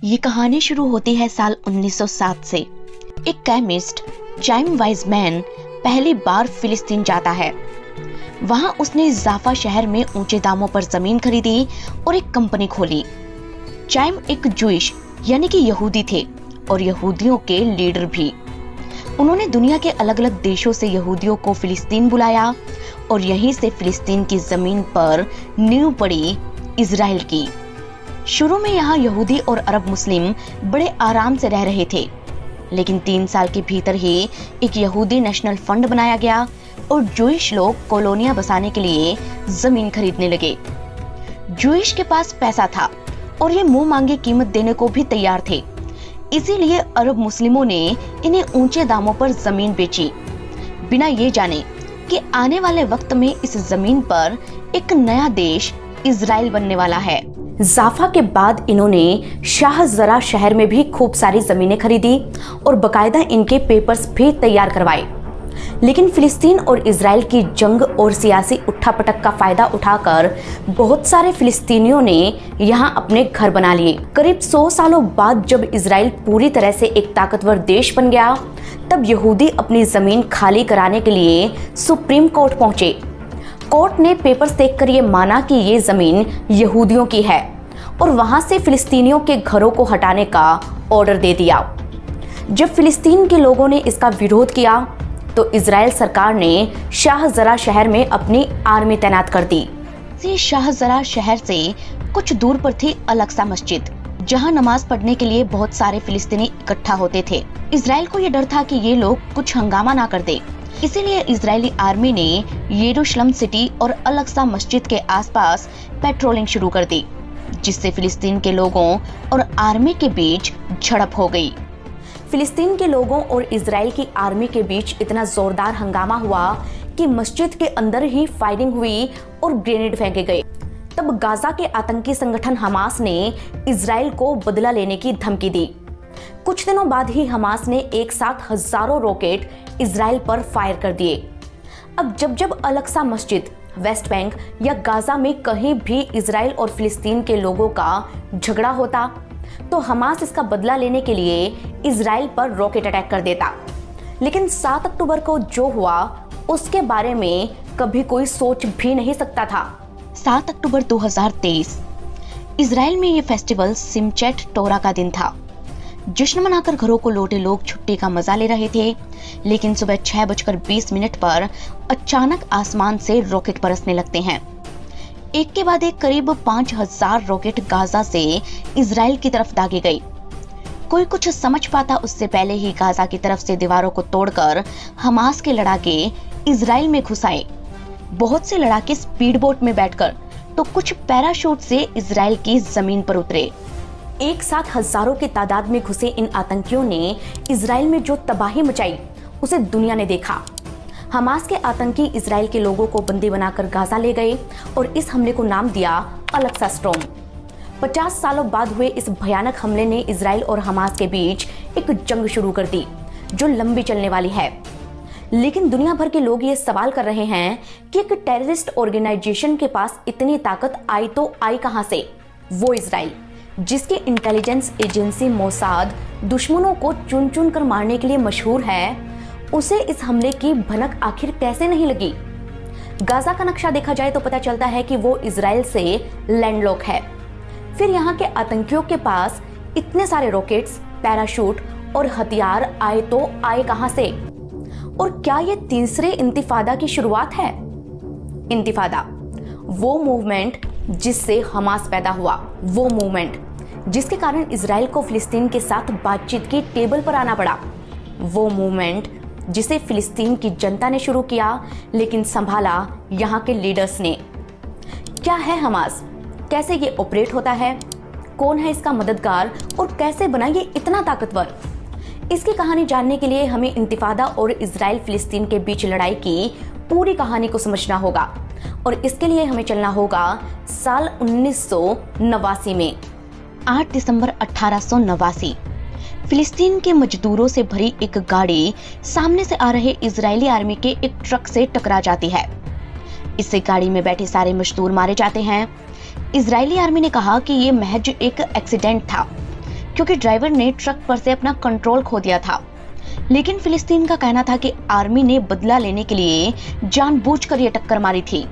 ये कहानी शुरू होती है साल 1907 से। एक केमिस्ट चाइम वाइजमैन पहली बार फिलिस्तीन जाता है। वहां उसने जाफा शहर में ऊंचे दामों पर जमीन खरीदी और एक कंपनी खोली। चाइम एक जूइश यानी कि यहूदी थे और यहूदियों के लीडर भी। उन्होंने दुनिया के अलग अलग देशों से यहूदियों को फिलिस्तीन बुलाया और यहीं से फिलिस्तीन की जमीन पर नींव पड़ी इजराइल की। शुरू में यहाँ यहूदी और अरब मुस्लिम बड़े आराम से रह रहे थे, लेकिन 3 साल के भीतर ही एक यहूदी नेशनल फंड बनाया गया और जूइश लोग कॉलोनियां बसाने के लिए जमीन खरीदने लगे। जूइश के पास पैसा था और ये मुंह मांगी कीमत देने को भी तैयार थे, इसीलिए अरब मुस्लिमों ने इन्हें ऊंचे दामों पर जमीन बेची, बिना ये जाने कि आने वाले वक्त में इस जमीन पर एक नया देश इजराइल बनने वाला है। जाफा के बाद इन्होंने शाह जरा शहर में भी खूब सारी जमीनें खरीदी और बकायदा इनके पेपर्स भी तैयार करवाए। लेकिन फिलिस्तीन और इजराइल की जंग और सियासी उठापटक का फायदा उठाकर बहुत सारे फिलिस्तीनियों ने यहाँ अपने घर बना लिए। करीब 100 सालों बाद जब इजराइल पूरी तरह से एक ताकतवर देश बन गया, तब यहूदी अपनी जमीन खाली कराने के लिए सुप्रीम कोर्ट पहुंचे। कोर्ट ने पेपर्स देखकर ये माना कि ये जमीन यहूदियों की है और वहां से फिलिस्तीनियों के घरों को हटाने का ऑर्डर दे दिया। जब फिलिस्तीन के लोगों ने इसका विरोध किया तो इजराइल सरकार ने शाह जरा शहर में अपनी आर्मी तैनात कर दी। शाह जरा शहर से कुछ दूर पर थी अल-अक्सा मस्जिद, जहां नमाज पढ़ने के लिए बहुत सारे फिलिस्तीनी इकट्ठा होते थे। इजराइल को यह डर था कि ये लोग कुछ हंगामा ना कर दे, इसीलिए इजरायली आर्मी ने यरूशलेम सिटी और अल-अक्सा मस्जिद के आसपास पेट्रोलिंग शुरू कर दी, जिससे फिलिस्तीन के लोगों और आर्मी के बीच झड़प हो गई। फिलिस्तीन के लोगों और इजराइल की आर्मी के बीच इतना जोरदार हंगामा हुआ कि मस्जिद के अंदर ही फायरिंग हुई और ग्रेनेड फेंके गए। तब गाजा के आतंकी संगठन हमास ने इजराइल को बदला लेने की धमकी दी। कुछ दिनों बाद ही हमास ने एक साथ हजारों रॉकेट इजराइल पर फायर कर दिए। अब जब अल-अक्सा मस्जिद, वेस्ट बैंक या गाजा में कहीं भी इजराइल और फिलिस्तीन के लोगों का झगड़ा होता तो हमास इसका बदला लेने के लिए इजराइल पर रॉकेट अटैक कर देता। लेकिन 7 अक्टूबर को जो हुआ उसके बारे में कभी कोई सोच भी नहीं सकता था। 7 अक्टूबर 2023 इजराइल में ये फेस्टिवल सिमचेट टोरा का दिन था। जश्न मनाकर घरों को लौटे लोग छुट्टी का मजा ले रहे थे, लेकिन सुबह 6:20 पर अचानक आसमान से रॉकेट बरसने लगते हैं। एक के बाद एक करीब 5000 रॉकेट गाजा से इजराइल की तरफ दागे गई। कोई कुछ समझ पाता उससे पहले ही गाजा की तरफ से दीवारों को तोड़कर हमास के लड़ाके इजराइल में घुस आए। बहुत से लड़ाके स्पीड बोट में बैठकर तो कुछ पैराशूट से इजराइल की जमीन पर उतरे। एक साथ हजारों की तादाद में घुसे इन आतंकियों ने इजराइल में जो तबाही मचाई उसे दुनिया ने देखा। हमास के आतंकी इजराइल के लोगों को बंदी बनाकर गाजा ले गए और इस हमले को नाम दिया अल-अक्सा स्टॉर्म। 50 सालों बाद हुए इस भयानक हमले ने इजराइल और हमास के बीच एक जंग शुरू कर दी जो लंबी चलने वाली है। लेकिन दुनिया भर के लोग ये सवाल कर रहे हैं कि एक टेररिस्ट ऑर्गेनाइजेशन के पास इतनी ताकत आई तो आई कहां से, वो इजराइल, जिसकी इंटेलिजेंस एजेंसी मोसाद दुश्मनों को चुन चुन कर मारने के लिए मशहूर है, उसे इस हमले की भनक आखिर कैसे नहीं लगी। गाजा का नक्शा देखा जाए तो पता चलता है कि वो इजराइल से लैंडलॉक है। फिर यहाँ के आतंकियों के पास इतने सारे रॉकेट्स, पैराशूट और हथियार आए तो आए कहां से? और क्या ये तीसरे इंतिफादा की शुरुआत है? इंतिफादा, वो मूवमेंट जिससे हमास पैदा हुआ, वो मूवमेंट जिसके कारण इजराइल को फिलिस्तीन के साथ बातचीत की टेबल पर आना पड़ा, वो मूवमेंट जिसे फिलिस्तीन की जनता ने शुरू किया लेकिन संभाला यहाँ के लीडर्स ने। क्या है हमास, कैसे ये ऑपरेट होता है, कौन है इसका मददगार और कैसे बना ये इतना ताकतवर? इसकी कहानी जानने के लिए हमें इंतिफादा और इजराइल फिलिस्तीन के बीच लड़ाई की पूरी कहानी को समझना होगा और इसके लिए हमें चलना होगा साल 1989 में। 8 दिसंबर 1889 फिलिस्तीन के मजदूरों से भरी एक गाड़ी सामने से आ रहे इजरायली आर्मी के एक ट्रक से टकरा जाती है। इससे गाड़ी में बैठे सारे मजदूर मारे जाते हैं। इजरायली आर्मी ने कहा कि ये महज एक एक्सीडेंट था, क्योंकि ड्राइवर ने ट्रक पर से अपना कंट्रोल खो दिया था। लेकिन फिलिस्तीन का कहना था कि आर्मी ने बदला लेने के लिए जानबूझकर ये टक्कर मारी थी,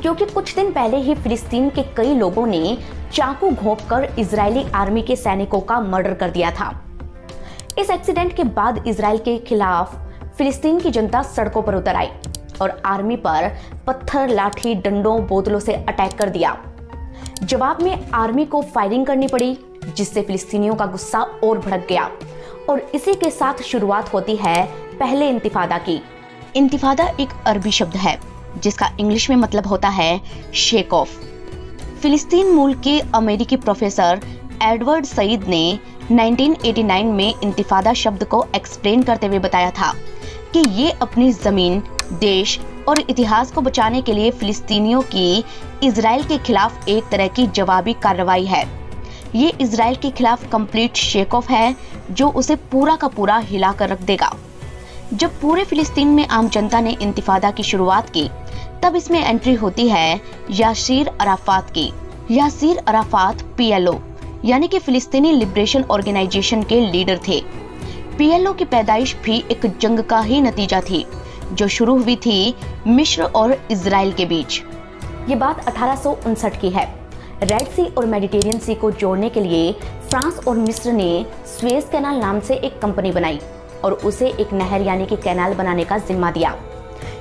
क्योंकि कुछ दिन पहले ही फिलिस्तीन के कई लोगों ने चाकू घोंपकर इजरायली आर्मी के सैनिकों का मर्डर कर दिया था। इस एक्सीडेंट के बाद इजराइल के खिलाफ फिलिस्तीन की जनता सड़कों पर उतर आई और आर्मी पर पत्थर, लाठी, डंडों, बोतलों से अटैक कर दिया। जवाब में आर्मी को फायरिंग करनी पड़ी, जिससे फिलिस्तीनियों का गुस्सा और भड़क गया और इसी के साथ शुरुआत होती है पहले इंतिफादा की। इंतिफादा एक अरबी शब्द है जिसका इंग्लिश में मतलब होता है शेक ऑफ। फिलिस्तीन मूल के अमेरिकी प्रोफेसर एडवर्ड सईद ने 1989 में इंतिफादा शब्द को एक्सप्लेन करते हुए बताया था कि ये अपनी जमीन, देश और इतिहास को बचाने के लिए फिलिस्तीनियों की इजराइल के खिलाफ एक तरह की जवाबी कार्रवाई है। ये इजराइल के खिलाफ कंप्लीट शेक ऑफ है जो उसे पूरा का पूरा हिला कर रख देगा। जब पूरे फिलिस्तीन में आम जनता ने इंतिफादा की शुरुआत की, तब इसमें एंट्री होती है यासीर अराफात की। यासीर अराफात PLO यानी कि फिलिस्तीनी लिबरेशन ऑर्गेनाइजेशन के लीडर थे। PLO की पैदाइश भी एक जंग का ही नतीजा थी जो शुरू हुई थी मिस्र और इजराइल के बीच। ये बात 1859 की है। रेड सी और मेडिटेरियन सी को जोड़ने के लिए फ्रांस और मिस्र ने स्वेज कैनाल नाम से एक कंपनी बनाई और उसे एक नहर यानी कि कैनाल बनाने का जिम्मा दिया।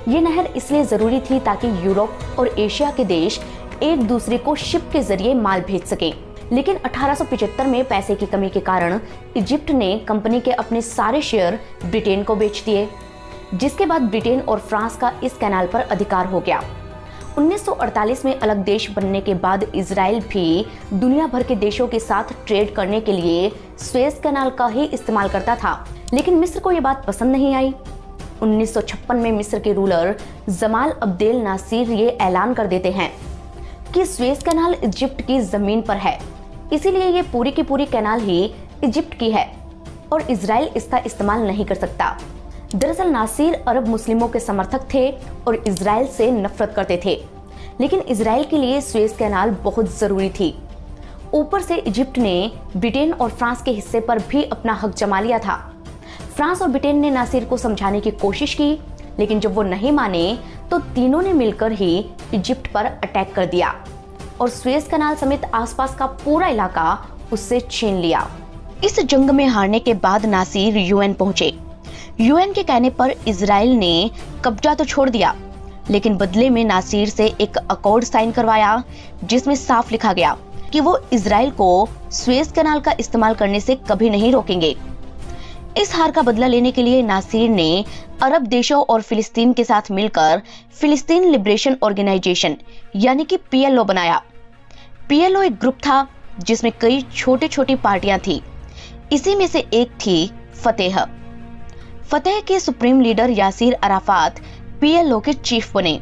ये नहर इसलिए जरूरी थी ताकि यूरोप और एशिया के देश एक दूसरे को शिप के जरिए माल भेज सके। लेकिन 1875 में पैसे की कमी के कारण इजिप्ट ने कंपनी के अपने सारे शेयर ब्रिटेन को बेच दिए, जिसके बाद ब्रिटेन और फ्रांस का इस कैनाल पर अधिकार हो गया। 1948 में अलग देश बनने के बाद इजराइल भी दुनिया भर के देशों के साथ ट्रेड करने के लिए स्वेज कैनाल का ही इस्तेमाल करता था। लेकिन मिस्र को ये बात पसंद नहीं आई। 1956 में मिस्र के रूलर जमाल अब्देल नासिर ये ऐलान कर देते हैं कि स्वेज कैनाल इजिप्ट की जमीन पर है, इसीलिए ये पूरी की पूरी कैनाल ही इजिप्ट की है और इजराइल इसका इस्तेमाल नहीं कर सकता। दरअसल नासिर अरब मुस्लिमों के समर्थक थे और इजराइल से नफरत करते थे, लेकिन इजराइल के लिए स्वेज कैनाल बहुत जरूरी थी। ऊपर से इजिप्ट ने ब्रिटेन और फ्रांस के हिस्से पर भी अपना हक जमा लिया था। फ्रांस और ब्रिटेन ने नासिर को समझाने की कोशिश की, लेकिन जब वो नहीं माने तो तीनों ने मिलकर ही इजिप्ट पर अटैक कर दिया और स्वेज कैनाल समेत आसपास का पूरा इलाका उससे छीन लिया। इस जंग में हारने के बाद नासिर UN पहुंचे। UN के कहने पर इजराइल ने कब्जा तो छोड़ दिया, लेकिन बदले में नासिर से एक अकॉर्ड साइन करवाया जिसमें साफ लिखा गया कि वो इजराइल को स्वेज कैनाल का इस्तेमाल करने से कभी नहीं रोकेंगे। इस हार का बदला लेने के लिए नासिर ने अरब देशों और फिलिस्तीन के साथ मिलकर फिलिस्तीन लिबरेशन ऑर्गेनाइजेशन यानी कि PLO बनाया। PLO एक ग्रुप था जिसमें कई छोटी छोटी पार्टियां थी। इसी में से एक थी फतेह। फतेह के supreme leader Yasir Arafat PLO के चीफ बने।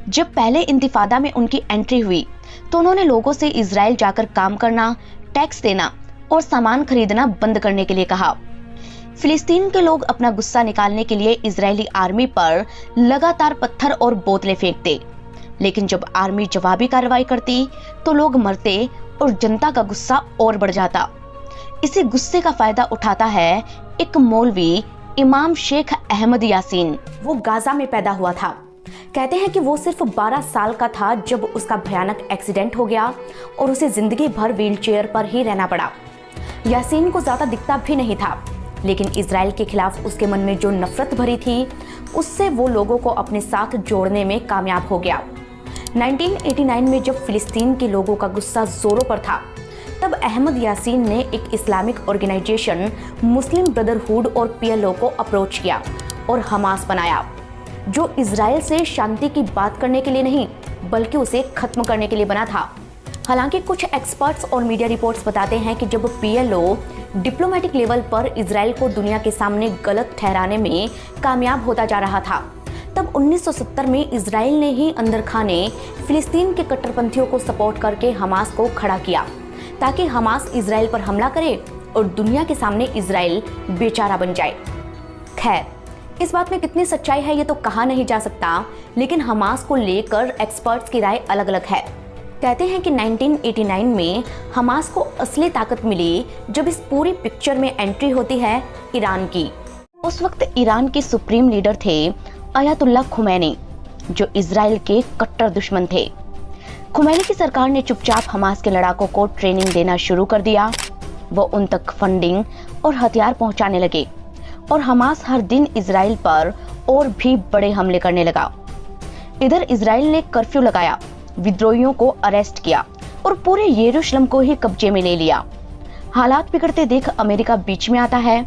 जब पहले इंतिफादा में उनकी एंट्री हुई तो उन्होंने लोगों से इजराइल जाकर काम करना, टैक्स देना और सामान खरीदना बंद करने के लिए कहा। फिलिस्तीन के लोग अपना गुस्सा निकालने के लिए इजरायली आर्मी पर लगातार पत्थर और बोतलें फेंकते, लेकिन जब आर्मी जवाबी कार्रवाई करती तो लोग मरते और जनता का गुस्सा और बढ़ जाता। इसी गुस्से का फायदा उठाता है एक मौलवी इमाम शेख अहमद यासीन। वो गाजा में पैदा हुआ था। कहते हैं कि वो सिर्फ 12 साल का था जब उसका भयानक एक्सीडेंट हो गया और उसे जिंदगी भर व्हीलचेयर पर ही रहना पड़ा। यासीन को ज्यादा दिखता भी नहीं था, लेकिन इजराइल के खिलाफ उसके मन में जो नफरत भरी थी उससे वो लोगों को अपने साथ जोड़ने में कामयाब हो गया। 1989 में जब फिलिस्तीन के लोगों का गुस्सा जोरों पर था, तब अहमद यासीन ने एक इस्लामिक ऑर्गेनाइजेशन मुस्लिम ब्रदरहुड और PLO को अप्रोच किया और हमास बनाया, जो इजराइल से शांति की बात करने के लिए नहीं बल्कि उसे खत्म करने के लिए बना था। हालांकि कुछ एक्सपर्ट्स और मीडिया रिपोर्ट्स बताते हैं कि जब PLO डिप्लोमेटिक लेवल पर इजराइल को दुनिया के सामने गलत ठहराने में कामयाब होता जा रहा था, तब 1970 में इजराइल ने ही अंदर खाने फिलिस्तीन के कट्टरपंथियों को सपोर्ट करके हमास को खड़ा किया ताकि हमास इजराइल पर हमला करे और दुनिया के सामने इजराइल बेचारा बन जाए। खैर, इस बात में कितनी सच्चाई है ये तो कहा नहीं जा सकता, लेकिन हमास को लेकर एक्सपर्ट्स की राय अलग अलग है। कहते हैं कि 1989 में हमास को असली ताकत मिली जब इस पूरी पिक्चर में एंट्री होती है ईरान की। उस वक्त ईरान के सुप्रीम लीडर थे अयातुल्ला खुमैनी, जो इजराइल के कट्टर दुश्मन थे। खुमैनी की सरकार ने चुपचाप हमास के लड़ाकों को ट्रेनिंग देना शुरू कर दिया। वो उन तक फंडिंग और हथियार पहुंचाने लगे और हमास हर दिन इजराइल पर और भी बड़े हमले करने लगा। इधर इजराइल ने कर्फ्यू लगाया, विद्रोहियों को अरेस्ट किया और पूरे यरूशलेम को ही कब्जे में ले लिया। हालात बिगड़ते देख अमेरिका बीच में आता है।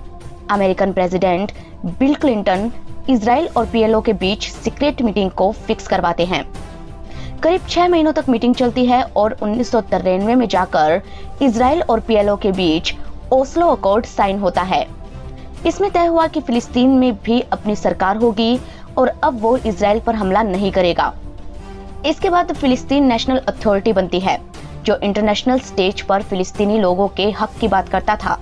American president bill Clinton Israel और पीएलओ के बीच सीक्रेट मीटिंग को फिक्स करवाते हैं। करीब 6 महीनों तक मीटिंग चलती है और 1993 में जाकर इजराइल और पीएलओ के बीच ओस्लो अकॉर्ड साइन होता है। इसमें तय हुआ कि फिलिस्तीन में भी अपनी सरकार होगी और अब वो इजराइल पर हमला नहीं करेगा। इसके बाद फिलिस्तीन नेशनल अथॉरिटी बनती है, जो इंटरनेशनल स्टेज पर फिलिस्तीनी लोगों के हक की बात करता था।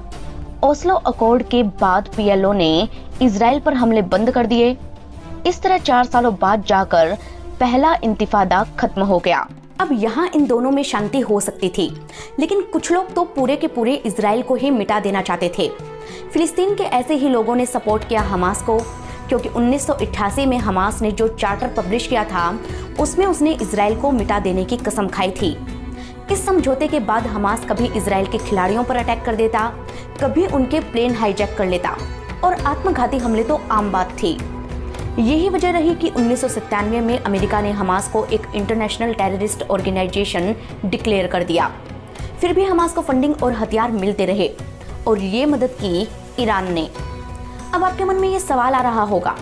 ओस्लो अकॉर्ड के बाद पीएलओ ने इजराइल पर हमले बंद कर दिए। इस तरह 4 सालों बाद जाकर पहला इंतिफादा खत्म हो गया। अब यहाँ इन दोनों में शांति हो सकती थी, लेकिन कुछ लोग तो पूरे के पूरे इजराइल को ही मिटा देना चाहते थे। फिलिस्तीन के ऐसे ही लोगों ने सपोर्ट किया हमास को, क्योंकि 1988 में हमास ने जो चार्टर पब्लिश किया था उसमें उसने इजराइल को मिटा देने की कसम खाई थी। इस समझौते के बाद हमास कभी इजराइल के खिलाड़ियों पर अटैक कर देता, कभी उनके प्लेन हाईजैक कर लेता और आत्मघाती हमले तो आम बात थी। यही वजह रही कि 1997 में अमेरिका ने हमास को एक इंटरनेशनल टेररिस्ट ऑर्गेनाइजेशन डिक्लेयर कर दिया। फिर भी हमास को फंडिंग और हथियार मिलते रहे और ये मदद की ईरान ने। अब आपके मन में ये सवाल आ रहा होगा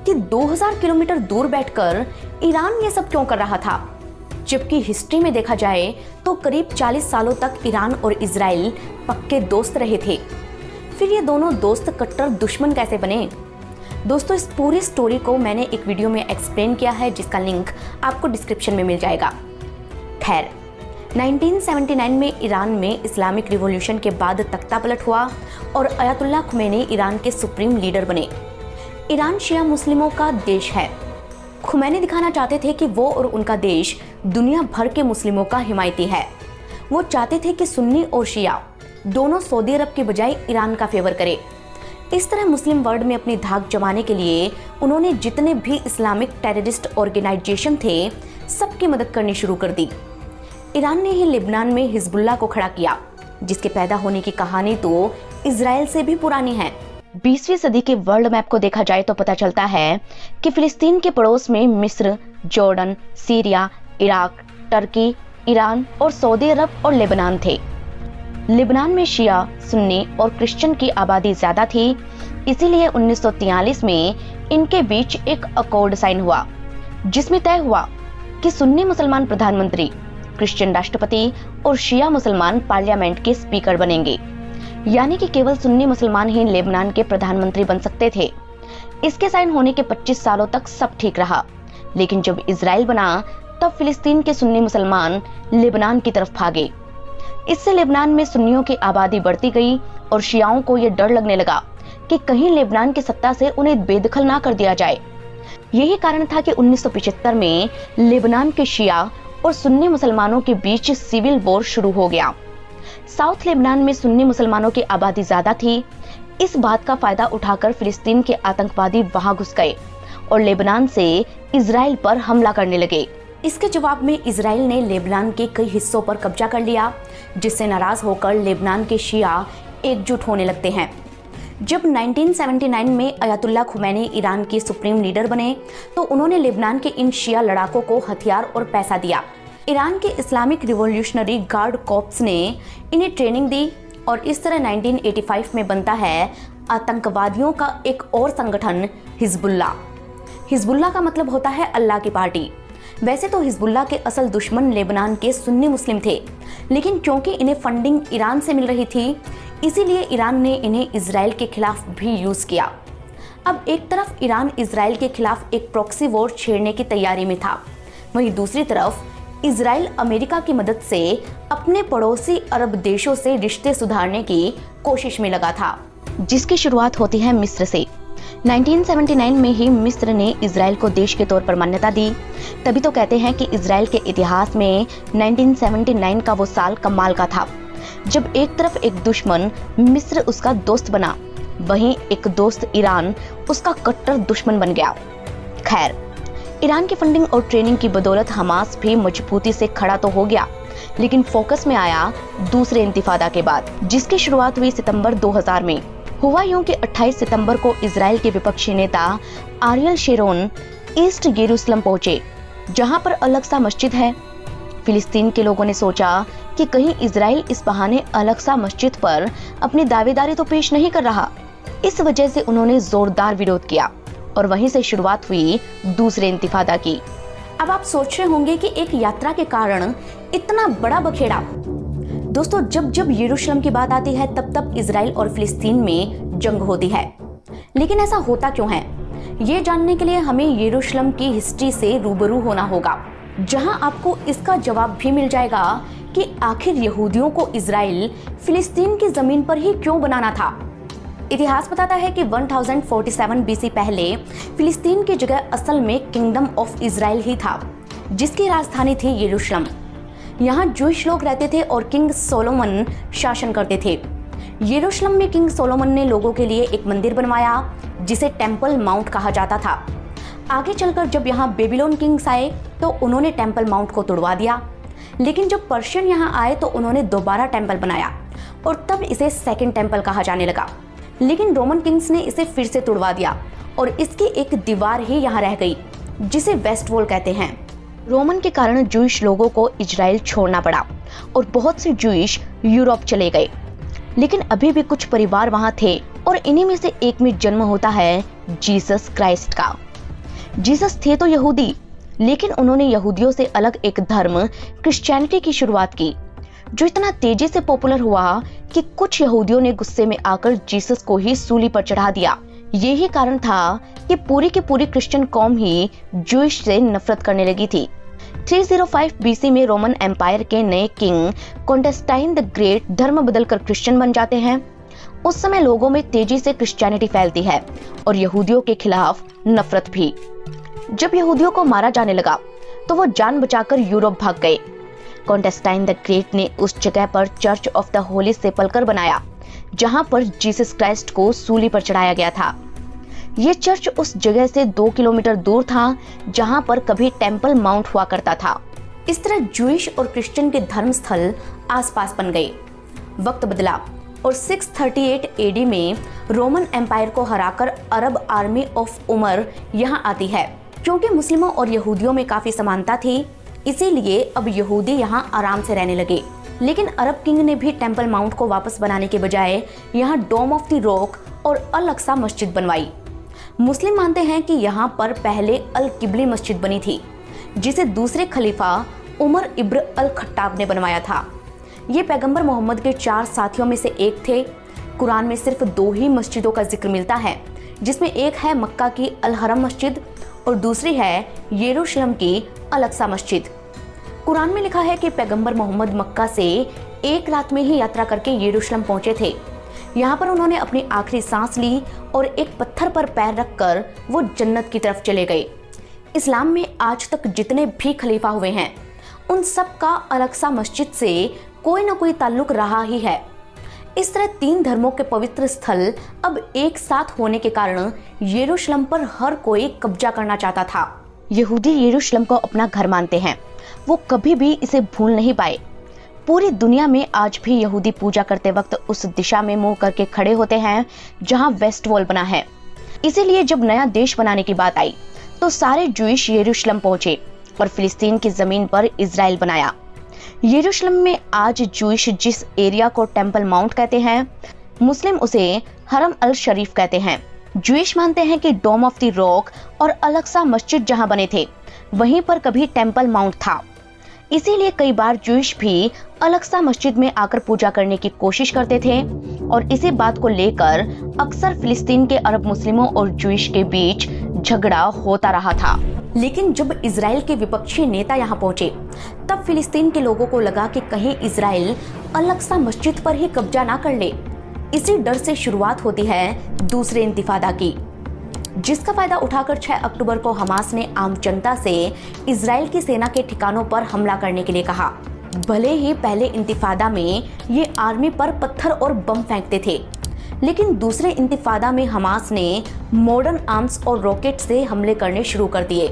कि 2000 किलोमीटर दूर बैठकर ईरान ये सब क्यों कर रहा था, जबकि हिस्ट्री में देखा जाए तो करीब 40 सालों तक ईरान और इजराइल पक्के दोस्त रहे थे। फिर ये दोनों दोस्त कट्टर दुश्मन कैसे बने? दोस्तों, इस पूरी स्टोरी को मैंने एक वीडियो में एक्सप्लेन किया है, जिसका लिंक आपको डिस्क्रिप्शन में मिल जाएगा। खैर, 1979 में ईरान में इस्लामिक रिवॉल्यूशन के बाद तख्ता पलट हुआ और अयातुल्ला खुमैनी ईरान के सुप्रीम लीडर बने। ईरान शिया मुस्लिमों का देश है। खुमैनी दिखाना चाहते थे कि वो और उनका देश दुनिया भर के मुस्लिमों का हिमायती है। वो चाहते थे कि सुन्नी और शिया दोनों सऊदी अरब के बजाय ईरान का फेवर करे। इस तरह मुस्लिम वर्ल्ड में अपनी धाक जमाने के लिए उन्होंने जितने भी इस्लामिक टेररिस्ट ऑर्गेनाइजेशन थे सबकी मदद करनी शुरू कर दी। ईरान ने ही लेबनान में हिजबुल्लाह को खड़ा किया, जिसके पैदा होने की कहानी तो इजराइल से भी पुरानी है। 20वीं सदी के वर्ल्ड मैप को देखा जाए तो पता चलता है कि फिलिस्तीन के पड़ोस में मिस्र, Jordan, Syria, Iraq, Turkey, Iran और सऊदी अरब और लेबनान थे। लेबनान में शिया, सुन्नी और क्रिश्चियन की आबादी ज्यादा थी, इसीलिए 1943 में इनके बीच एक अकॉर्ड साइन हुआ, जिसमें तय हुआ कि सुन्नी मुसलमान प्रधानमंत्री, क्रिश्चियन राष्ट्रपति और शिया मुसलमान पार्लियामेंट के स्पीकर बनेंगे। यानी कि केवल सुन्नी मुसलमान ही लेबनान के प्रधानमंत्री बन सकते थे। इसके साइन होने के 25 सालों तक सब ठीक रहा, लेकिन जब इजराइल बना तब फिलिस्तीन के सुन्नी मुसलमान लेबनान की तरफ भागे। इससे लेबनान में सुन्नियों की आबादी बढ़ती गई और शियाओं को यह डर लगने लगा कि कहीं लेबनान की सत्ता से उन्हें बेदखल ना कर दिया जाए। यही कारण था कि 1975 में लेबनान के शिया और सुन्नी मुसलमानों के बीच सिविल वॉर शुरू हो गया। साउथ लेबनान में सुन्नी मुसलमानों की आबादी ज्यादा थी। इस बात का फायदा उठाकर फिलिस्तीन के आतंकवादी वहां घुस गए और लेबनान से इजराइल पर हमला करने लगे। इसके जवाब में इजराइल ने लेबनान के कई हिस्सों पर कब्जा कर लिया, जिससे नाराज होकर लेबनान के शिया एकजुट होने लगते हैं। जब 1979 में अयातुल्ला खुमैनी ईरान के सुप्रीम लीडर बने तो उन्होंने लेबनान के इन शिया लड़ाकों को हथियार और पैसा दिया। ईरान के इस्लामिक रिवॉल्यूशनरी गार्ड कॉर्प्स ने इन्हें ट्रेनिंग दी और इस तरह 1985 में बनता है आतंकवादियों का एक और संगठन हिजबुल्लाह। हिजबुल्लाह का मतलब होता है अल्लाह की पार्टी। वैसे तो हिजबुल्लाह के असल दुश्मन लेबनान के सुन्नी मुस्लिम थे, लेकिन क्योंकि इन्हें फंडिंग ईरान से मिल रही थी, इसीलिए ईरान ने इन्हें इजराइल के खिलाफ भी यूज किया। अब एक तरफ ईरान इजराइल के खिलाफ एक प्रॉक्सी वॉर छेड़ने की तैयारी में था, वहीं दूसरी तरफ इजराइल अमेरिका की मदद से अपने पड़ोसी अरब देशों से रिश्ते सुधारने की कोशिश में लगा था, जिसकी शुरुआत होती है मिस्र से। 1979 में ही मिस्र ने इजराइल को देश के तौर पर मान्यता दी। तभी तो कहते हैं कि इजराइल के इतिहास में 1979 का वो साल कमाल का था, जब एक तरफ एक दुश्मन मिस्र उसका दोस्त बना, वहीं एक दोस्त ईरान उसका कट्टर दुश्मन बन गया। खैर, ईरान की फंडिंग और ट्रेनिंग की बदौलत हमास भी मजबूती से खड़ा तो हो गया, लेकिन फोकस में आया दूसरे इंतिफादा के बाद, जिसकी शुरुआत हुई सितंबर 2000 में। हुआ यूं कि 28 सितंबर को इजराइल के विपक्षी नेता आरियल शेरोन ईस्ट यरूशलेम पहुंचे, जहां पर अलग सा मस्जिद है। फिलिस्तीन के लोगों ने सोचा कि कहीं इजराइल इस बहाने अलग सा मस्जिद पर अपनी दावेदारी तो पेश नहीं कर रहा। इस वजह से उन्होंने जोरदार विरोध किया और वहीं से शुरुआत हुई दूसरे इंतिफादा की। अब आप सोच रहे होंगे कि एक यात्रा के कारण इतना बड़ा बखेड़ा। दोस्तों, जब जब यरूशलेम की बात आती है तब तब इजराइल और फिलिस्तीन में जंग होती है। लेकिन ऐसा होता क्यों है, ये जानने के लिए हमें यरूशलेम की हिस्ट्री से रूबरू होना होगा, जहां आपको इसका जवाब भी मिल जाएगा कि आखिर यहूदियों को इजराइल फिलिस्तीन की जमीन पर ही क्यों बनाना था। इतिहास बताता है कि 1047 बीसी पहले फिलिस्तीन की जगह असल में किंगडम ऑफ इजराइल ही था, जिसकी राजधानी थी यरूशलेम। यहाँ जूइश लोग रहते थे और किंग सोलोमन शासन करते थे। यरूशलेम में किंग सोलोमन ने लोगों के लिए एक मंदिर बनवाया, जिसे टेम्पल माउंट कहा जाता था। आगे चलकर जब यहाँ बेबीलोन किंग्स आए तो उन्होंने टेम्पल माउंट को तोड़वा दिया, लेकिन जब पर्शियन यहाँ आए तो उन्होंने दोबारा टेम्पल बनाया और तब इसे सेकंड टेम्पल कहा जाने लगा। लेकिन रोमन किंग्स ने इसे फिर से तोड़वा दिया और इसकी एक दीवार ही यहाँ रह गई, जिसे वेस्ट वॉल कहते हैं। रोमन के कारण जूइश लोगों को इजराइल छोड़ना पड़ा और बहुत से जूइश यूरोप चले गए, लेकिन अभी भी कुछ परिवार वहां थे और इन्हीं में से एक में जन्म होता है जीसस क्राइस्ट का। जीसस थे तो यहूदी, लेकिन उन्होंने यहूदियों से अलग एक धर्म क्रिश्चियनिटी की शुरुआत की, जो इतना तेजी से पॉपुलर हुआ कि कुछ यहूदियों ने गुस्से में आकर जीसस को ही सूली पर चढ़ा दिया। यही कारण था कि पूरी की पूरी क्रिश्चियन कौम ही जूइश से नफरत करने लगी थी। 305 बीसी में रोमन एम्पायर के नए किंग कॉन्स्टेंटाइन द ग्रेट धर्म बदलकर क्रिश्चियन बन जाते हैं। उस समय लोगों में तेजी से क्रिश्चियनिटी फैलती है और यहूदियों के खिलाफ नफरत भी। जब यहूदियों को मारा जाने लगा तो वो जान बचाकर यूरोप भाग गए। कॉन्स्टेंटाइन द ग्रेट ने उस जगह पर चर्च ऑफ द होली सेपल्कर बनाया, जहां पर जीसस क्राइस्ट को सूली पर चढ़ाया गया था। ये चर्च उस जगह से 2 किलोमीटर दूर था, जहां पर कभी टेम्पल माउंट हुआ करता था। इस तरह जूइश और क्रिश्चियन के धर्म स्थल आसपास बन गए। वक्त बदला और 638 एडी में रोमन एम्पायर को हराकर अरब आर्मी ऑफ उमर यहाँ आती है। क्योंकि मुस्लिमों और यहूदियों में काफी समानता थी, इसीलिए अब यहूदी यहाँ आराम से रहने लगे। लेकिन अरब किंग ने भी टेम्पल माउंट को वापस बनाने के बजाय यहाँ डोम ऑफ द रॉक और अल अक्सा मस्जिद बनवाई। मुस्लिम मानते हैं कि यहाँ पर पहले अल किबली मस्जिद बनी थी, जिसे दूसरे खलीफा उमर इब्न अल खट्टाब ने बनवाया था। ये पैगंबर मोहम्मद के 4 साथियों में से एक थे। कुरान में सिर्फ 2 ही मस्जिदों का जिक्र मिलता है, जिसमें एक है मक्का की अल हरम मस्जिद और दूसरी है यरूशलेम की अल अक्सा मस्जिद। कुरान में लिखा है कि पैगंबर मोहम्मद मक्का से एक रात में ही यात्रा करके यरूशलेम पहुंचे थे। यहाँ पर उन्होंने अपनी आखिरी सांस ली और एक पत्थर पर पैर रखकर वो जन्नत की तरफ चले गए। इस्लाम में आज तक जितने भी खलीफा हुए हैं, उन सब का अल अक्सा मस्जिद से कोई ना कोई ताल्लुक रहा ही है। इस तरह 3 धर्मों के पवित्र स्थल अब एक साथ होने के कारण यरूशलेम पर हर कोई कब्जा करना चाहता था। यहूदी यरूशलेम को अपना घर मानते हैं, वो कभी भी इसे भूल नहीं पाए। पूरी दुनिया में आज भी यहूदी पूजा करते वक्त उस दिशा में मुंह करके खड़े होते हैं जहां वेस्ट वॉल बना है। इसीलिए जब नया देश बनाने की बात आई तो सारे जूइश यरूशलेम पहुंचे और फिलिस्तीन की जमीन पर इजराइल बनाया। यरूशलेम में आज जूइश जिस एरिया को टेम्पल माउंट कहते हैं, मुस्लिम उसे हरम अल शरीफ कहते हैं। जूइश मानते हैं कि डोम ऑफ द रॉक और अल अक्सा मस्जिद जहां बने थे, वहीं पर कभी टेम्पल माउंट था। इसीलिए कई बार जूइश भी अल अक्सा मस्जिद में आकर पूजा करने की कोशिश करते थे और इसी बात को लेकर अक्सर फिलिस्तीन के अरब मुस्लिमों और जूइश के बीच झगड़ा होता रहा था। लेकिन जब इजराइल के विपक्षी नेता यहाँ पहुंचे, तब फिलिस्तीन के लोगों को लगा कि कहीं इजराइल अल अक्सा मस्जिद पर ही कब्जा ना कर ले। इसी डर से शुरुआत होती है दूसरे इंतिफादा की। जिसका फायदा उठाकर 6 अक्टूबर को हमास ने आम जनता से इजराइल की सेना के ठिकानों पर हमला करने के लिए कहा। भले ही पहले इंतिफादा में ये आर्मी पर पत्थर और बम फेंकते थे, लेकिन दूसरे इंतिफादा में हमास ने मॉडर्न आर्म्स और रॉकेट से हमले करने शुरू कर दिए।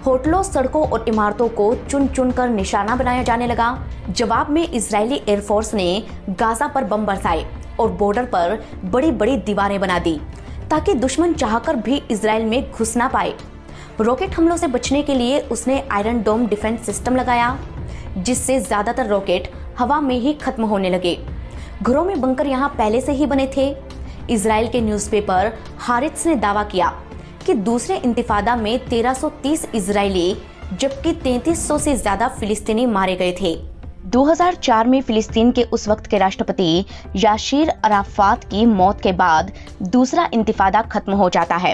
होटलों, सड़कों और इमारतों को चुन चुन कर निशाना बनाया जाने लगा। जवाब में इजरायली एयरफोर्स ने गाजा पर बम बरसाए और बॉर्डर पर बड़ी बड़ी दीवारें बना दी ताकि दुश्मन चाहकर भी इजराइल में घुस ना पाए। रॉकेट हमलों से बचने के लिए उसने आयरन डोम डिफेंस सिस्टम लगाया, जिससे ज्यादातर रॉकेट हवा में ही खत्म होने लगे। घरों में बंकर यहाँ पहले से ही बने थे। इजराइल के न्यूज़पेपर हारित्स ने दावा किया कि दूसरे इंतिफादा में 1330 इजरायली जबकि 3300 से ज्यादा फिलिस्तीनी मारे गए थे। 2004 में फिलिस्तीन के उस वक्त के राष्ट्रपति यासीर अराफात की मौत के बाद दूसरा इंतिफादा खत्म हो जाता है,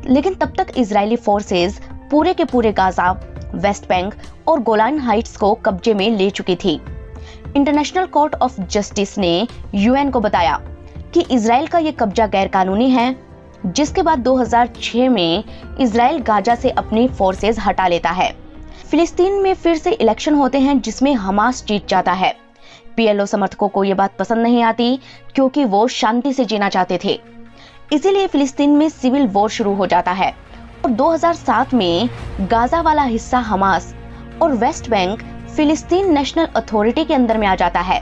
लेकिन तब तक इजरायली फोर्सेस पूरे के पूरे गाजा, वेस्ट बैंक और गोलान हाइट्स को कब्जे में ले चुकी थी। इंटरनेशनल कोर्ट ऑफ जस्टिस ने यूएन को बताया कि इजराइल का ये कब्जा गैरकानूनी है, जिसके बाद 2006 में इजराइल गाजा से अपनी फोर्सेस हटा लेता है। फिलिस्तीन में फिर से इलेक्शन होते हैं जिसमें हमास जीत जाता है। पीएलओ समर्थकों को यह बात पसंद नहीं आती क्योंकि वो शांति से जीना चाहते थे, इसीलिए फिलिस्तीन में सिविल वॉर शुरू हो जाता है और 2007 में गाजा वाला हिस्सा हमास और वेस्ट बैंक फिलिस्तीन नेशनल अथॉरिटी के अंदर में आ जाता है।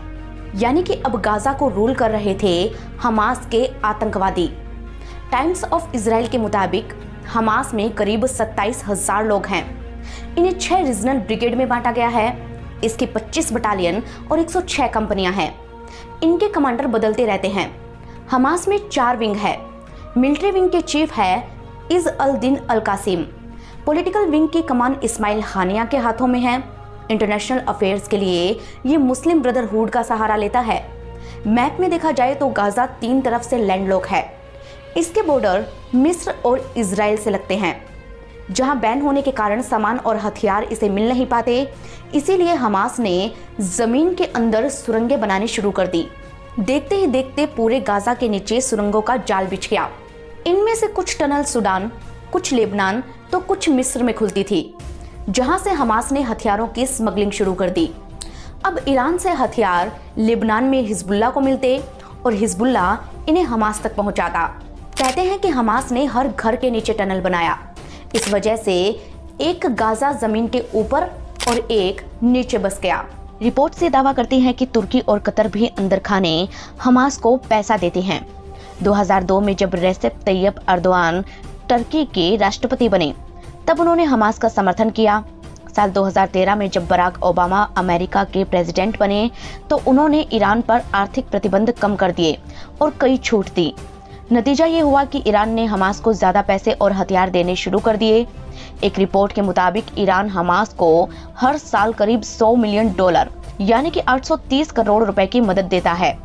यानी कि अब गाजा को रूल कर रहे थे हमास के आतंकवादी। टाइम्स ऑफ इजराइल के मुताबिक हमास में करीब 27,000 लोग हैं। इन्हें 6 रीजनल ब्रिगेड में बांटा गया है। इसकी 25 बटालियन और 106 कंपनियां हैं। इनके कमांडर बदलते रहते हैं। हमास में 4 विंग है। मिलिट्री विंग के चीफ है इज अल दिन अल कासिम। पॉलिटिकल विंग की कमान इस्माइल हानिया के हाथों में है। इंटरनेशनल अफेयर्स के लिए ये मुस्लिम ब्रदरहुड का सहारा लेता है। मैप में देखा जाए तो गाजा 3 तरफ से लैंडलॉक है। इसके बॉर्डर मिस्र और इजराइल से लगते हैं, जहां बैन होने के कारण सामान और हथियार इसे मिल नहीं पाते। इसीलिए हमास ने जमीन के अंदर सुरंगें बनानी शुरू कर दी। देखते ही देखते पूरे गाजा के नीचे सुरंगों का जाल बिछ गया। इनमें से कुछ टनल सूडान, कुछ लेबनान तो कुछ मिस्र में खुलती थी, जहां से हमास ने हथियारों की स्मगलिंग शुरू कर दी। अब ईरान से हथियार लेबनान में हिजबुल्लाह को मिलते और हिजबुल्लाह इन्हें हमास तक पहुंचाता। कहते हैं कि हमास ने हर घर के नीचे टनल बनाया। इस वजह से एक गाजा जमीन के ऊपर और एक नीचे बस गया। रिपोर्ट से दावा करती है कि तुर्की और कतर भी अंदर खाने हमास को पैसा देते हैं। 2002 में जब रेसेप तैयब अर्दोआन टर्की के राष्ट्रपति बने, तब उन्होंने हमास का समर्थन किया। साल 2013 में जब बराक ओबामा अमेरिका के प्रेसिडेंट बने, तो उन्होंने ईरान पर आर्थिक प्रतिबंध कम कर दिए और कई छूट दी। नतीजा ये हुआ कि ईरान ने हमास को ज्यादा पैसे और हथियार देने शुरू कर दिए। एक रिपोर्ट के मुताबिक ईरान हमास को हर साल करीब $100 मिलियन यानी कि 830 करोड़ रुपए की मदद देता है।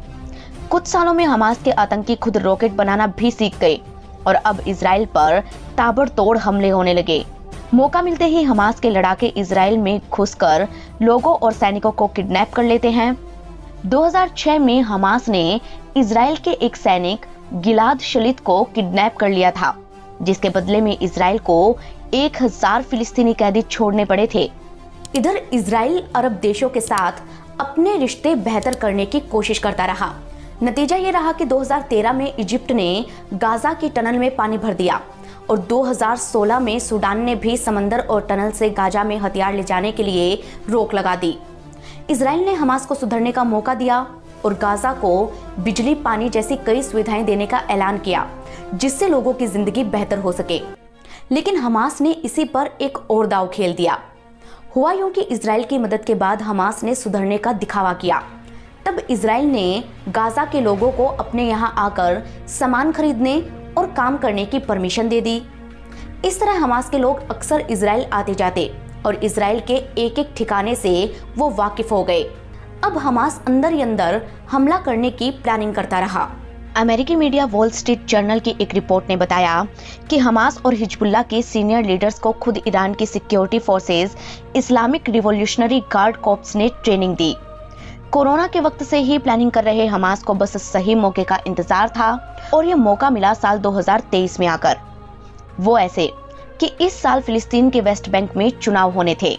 कुछ सालों में हमास के आतंकी खुद रॉकेट बनाना भी सीख गए और अब इजराइल पर ताबड़तोड़ हमले होने लगे। मौका मिलते ही हमास के लड़ाके इजराइल में घुसकर लोगों और सैनिकों को किडनैप कर लेते हैं। 2006 में हमास ने इजराइल के एक सैनिक गिलाद शलित को किडनैप कर लिया था, जिसके बदले में इजराइल को 1000 फिलिस्तीनी कैदी छोड़ने पड़े थे। इधर इजराइल अरब देशों के साथ अपने रिश्ते बेहतर करने की कोशिश करता रहा। नतीजा ये रहा कि 2013 में इजिप्ट ने गाजा की टनल में पानी भर दिया और 2016 में सूडान ने भी समंदर और टनल से गाजा में हथियार ले जाने के लिए रोक लगा दी। इजराइल ने हमास को सुधरने का मौका दिया और गाजा को बिजली, पानी जैसी कई सुविधाएं देने का ऐलान किया, जिससे लोगों की जिंदगी बेहतर हो सके। लेकिन हमास ने इसी पर एक और दांव खेल दिया। हुआ यूं कि इजराइल की मदद के बाद हमास ने सुधरने का दिखावा किया। तब इजराइल ने गाजा के लोगों को अपने यहाँ आकर सामान खरीदने और काम करने की परमिशन दे दी। इस तरह हमास के लोग अक्सर इजराइल आते जाते और इजराइल के एक एक ठिकाने से वो वाकिफ हो गए। अब हमास अंदर ही अंदर हमला करने की प्लानिंग करता रहा। अमेरिकी मीडिया वॉल स्ट्रीट जर्नल की एक रिपोर्ट ने बताया कि हमास और हिजबुल्लाह के सीनियर लीडर्स को खुद ईरान की security forces Islamic revolutionary guard corps ने ट्रेनिंग दी। कोरोना के वक्त से ही प्लानिंग कर रहे हमास को बस सही मौके का इंतजार था और ये मौका मिला साल 2023 में आकर। वो ऐसे कि इस साल फिलिस्तीन के वेस्ट बैंक में चुनाव होने थे।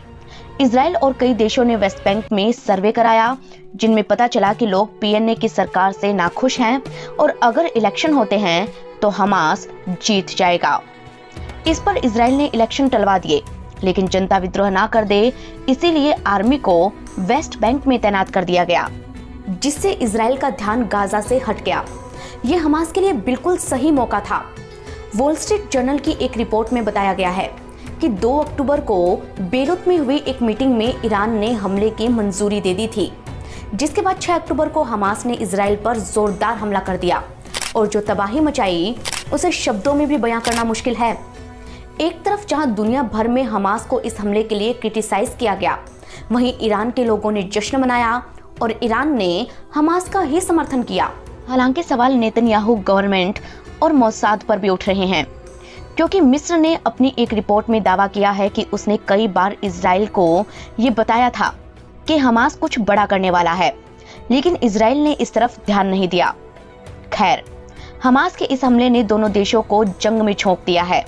इजराइल और कई देशों ने वेस्ट बैंक में सर्वे कराया, जिनमें पता चला कि लोग पीएनए की सरकार से नाखुश हैं और अगर इलेक्शन होते हैं तो हमास जीत जाएगा। इस पर इजराइल ने इलेक्शन टलवा दिए, लेकिन जनता विद्रोह ना कर दे, इसीलिए आर्मी को वेस्ट बैंक में तैनात कर दिया गया, जिससे इजराइल का ध्यान गाजा से हट गया। यह हमास के लिए बिल्कुल सही मौका था। वॉल स्ट्रीट जर्नल की एक रिपोर्ट में बताया गया है कि 2 अक्टूबर को बेरूत में हुई एक मीटिंग में ईरान ने हमले की मंजूरी दे दी थी, जिसके बाद 6 अक्टूबर को हमास ने इजराइल पर जोरदार हमला कर दिया और जो तबाही मचाई उसे शब्दों में भी बयां करना मुश्किल है। एक तरफ जहां दुनिया भर में हमास को इस हमले के लिए क्रिटिसाइज किया गया, वहीं ईरान के लोगों ने जश्न मनाया और ईरान ने हमास का ही समर्थन किया। हालांकि सवाल नेतन्याहू गवर्नमेंट और मोसाद पर भी उठ रहे हैं, क्योंकि मिस्र ने अपनी एक रिपोर्ट में दावा किया है कि उसने कई बार इजराइल को ये बताया था कि हमास कुछ बड़ा करने वाला है, लेकिन इजराइल ने इस तरफ ध्यान नहीं दिया। खैर, हमास के इस हमले ने दोनों देशों को जंग में झोंक दिया है।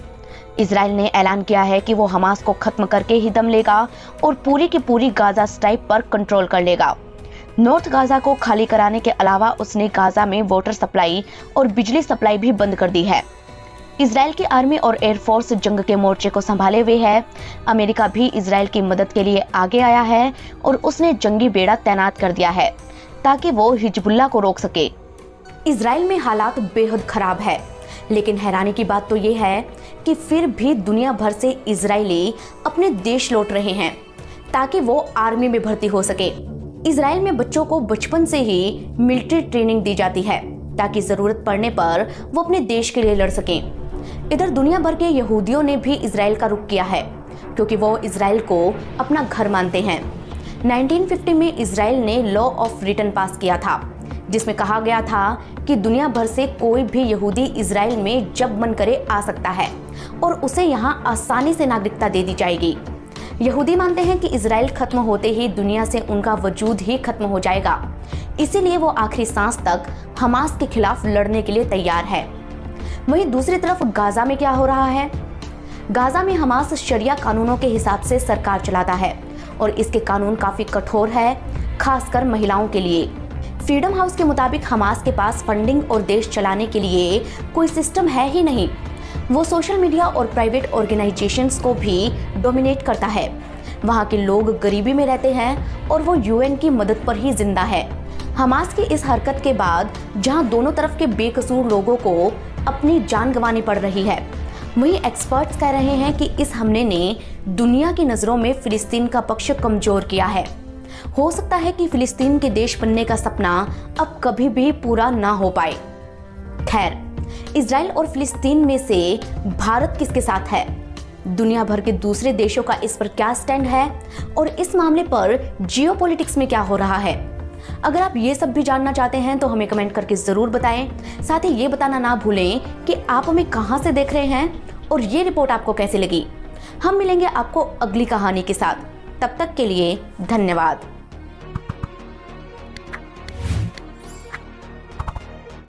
इजराइल ने ऐलान किया है कि वो हमास को खत्म करके ही दम लेगा और पूरी की पूरी गाजा स्ट्राइप पर कंट्रोल कर लेगा। नॉर्थ गाजा को खाली कराने के अलावा उसने गाजा में वाटर सप्लाई और बिजली सप्लाई भी बंद कर दी है। इजराइल की आर्मी और एयरफोर्स जंग के मोर्चे को संभाले हुए है। अमेरिका भी इजराइल की मदद के लिए आगे आया है और उसने जंगी बेड़ा तैनात कर दिया है ताकि वो हिजबुल्लाह को रोक सके। इजराइल में हालात बेहद खराब है, लेकिन हैरानी की बात तो ये है कि फिर भी दुनिया भर से इजरायली अपने देश लौट रहे हैं ताकि वो आर्मी में भर्ती हो सके। इजराइल में बच्चों को बचपन से ही मिलिट्री ट्रेनिंग दी जाती है ताकि जरूरत पड़ने पर वो अपने देश के लिए लड़ सकें। इधर दुनिया भर के यहूदियों ने भी इजराइल का रुख किया है, क्योंकि वो इजराइल को अपना घर मानते हैं। 1950 में इजराइल ने लॉ ऑफ रिटर्न पास किया था, जिसमें कहा गया था कि दुनिया भर से कोई भी यहूदी इजराइल में जब मन करे आ सकता है और उसे यहाँ आसानी से नागरिकता दे दी जाएगी। यहूदी मानते हैं कि इजराइल खत्म होते ही दुनिया से उनका वजूद ही खत्म हो जाएगा, इसीलिए वो आखिरी सांस तक हमास के खिलाफ लड़ने के लिए तैयार है। वहीं दूसरी तरफ गाजा में क्या हो रहा है? गाजा में हमास शरिया कानूनों के हिसाब से सरकार चलाता है और इसके कानून काफी कठोर है, खासकर महिलाओं के लिए। फ्रीडम हाउस के मुताबिक हमास के पास फंडिंग और देश चलाने के लिए कोई सिस्टम है ही नहीं। वो सोशल मीडिया और प्राइवेट ऑर्गेनाइजेशंस को भी डोमिनेट करता है। वहाँ के लोग गरीबी में रहते हैं और वो यूएन की मदद पर ही जिंदा है। हमास की इस हरकत के बाद जहाँ दोनों तरफ के बेकसूर लोगों को अपनी जान गंवानी पड़ रही है, वहीं एक्सपर्ट्स कह रहे हैं कि इस हमले ने दुनिया की नज़रों में फिलिस्तीन का पक्ष कमजोर किया है। हो सकता है कि फिलिस्तीन के देश बनने का सपना अब कभी भी पूरा ना हो पाए। खैर, इजराइल और फिलिस्तीन में से भारत किसके साथ है? दुनिया भर के दूसरे देशों का इस पर क्या स्टैंड है और इस मामले पर जियोपॉलिटिक्स में क्या हो रहा है? अगर आप ये सब भी जानना चाहते हैं तो हमें कमेंट करके जरूर बताएं। साथ ही ये बताना ना भूलें कि आप हमें कहां से देख रहे हैं और ये रिपोर्ट आपको कैसी लगी। हम मिलेंगे आपको अगली कहानी के साथ। तब तक के लिए धन्यवाद।